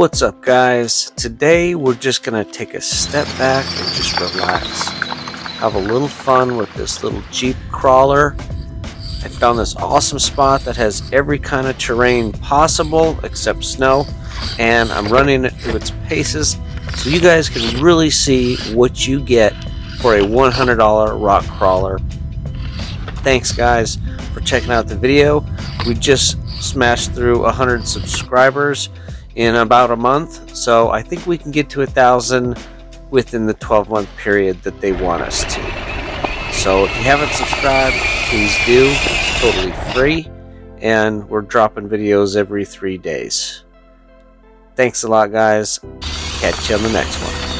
What's up, guys? Today we're just gonna take a step back and just relax, have a little fun with this little Jeep crawler. I found this awesome spot that has every kind of terrain possible except snow, and I'm running it through its paces so you guys can really see what you get for a $100 rock crawler. Thanks guys for checking out the video. We just smashed through 100 subscribers in about a month, so I think we can get to 1,000 within the 12-month period that they want us to. So if you haven't subscribed, please do. It's totally free, and we're dropping videos every 3 days. Thanks a lot, guys. Catch you on the next one.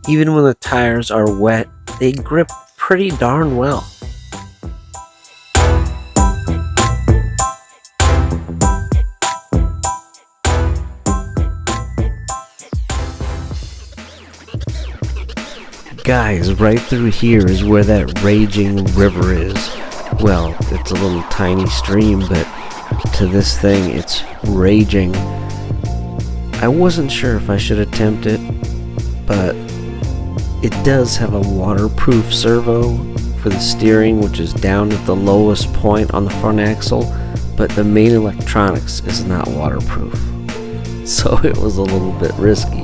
Even when the tires are wet, they grip pretty darn well. Guys, right through here is where that raging river is. Well, it's a little tiny stream, but to this thing, it's raging. I wasn't sure if I should attempt it, but it does have a waterproof servo for the steering, which is down at the lowest point on the front axle, but the main electronics is not waterproof. So it was a little bit risky.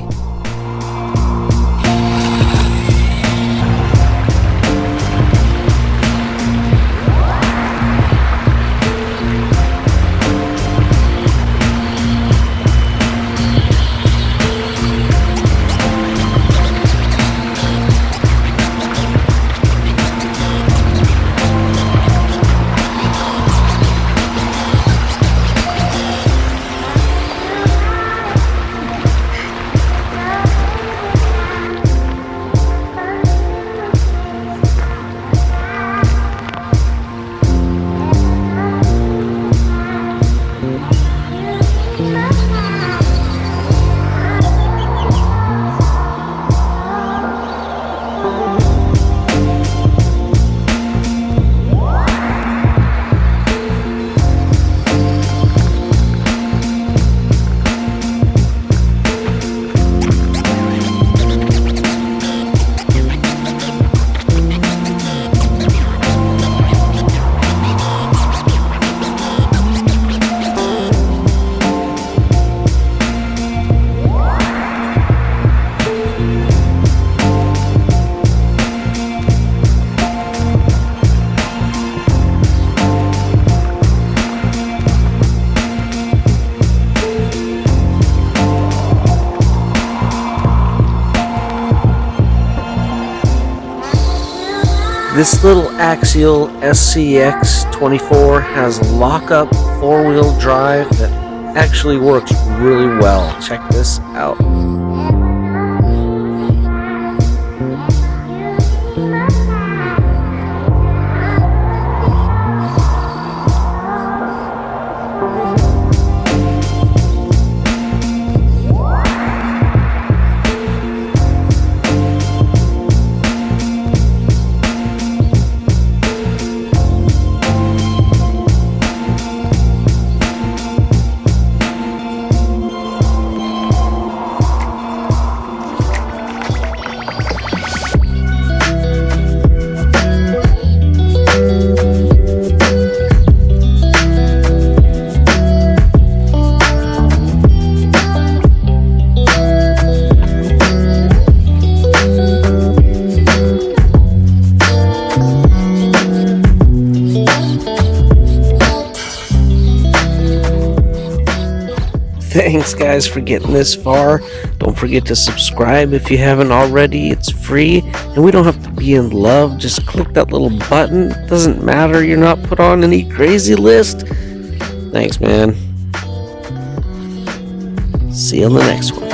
This little Axial SCX24 has lock-up 4-wheel drive that actually works really well. Check this out. Thanks guys for getting this far. Don't forget to subscribe if you haven't already. It's free and we don't have to be in love. Just click that little button. Doesn't matter, you're not put on any crazy list. Thanks, man. See you on the next one.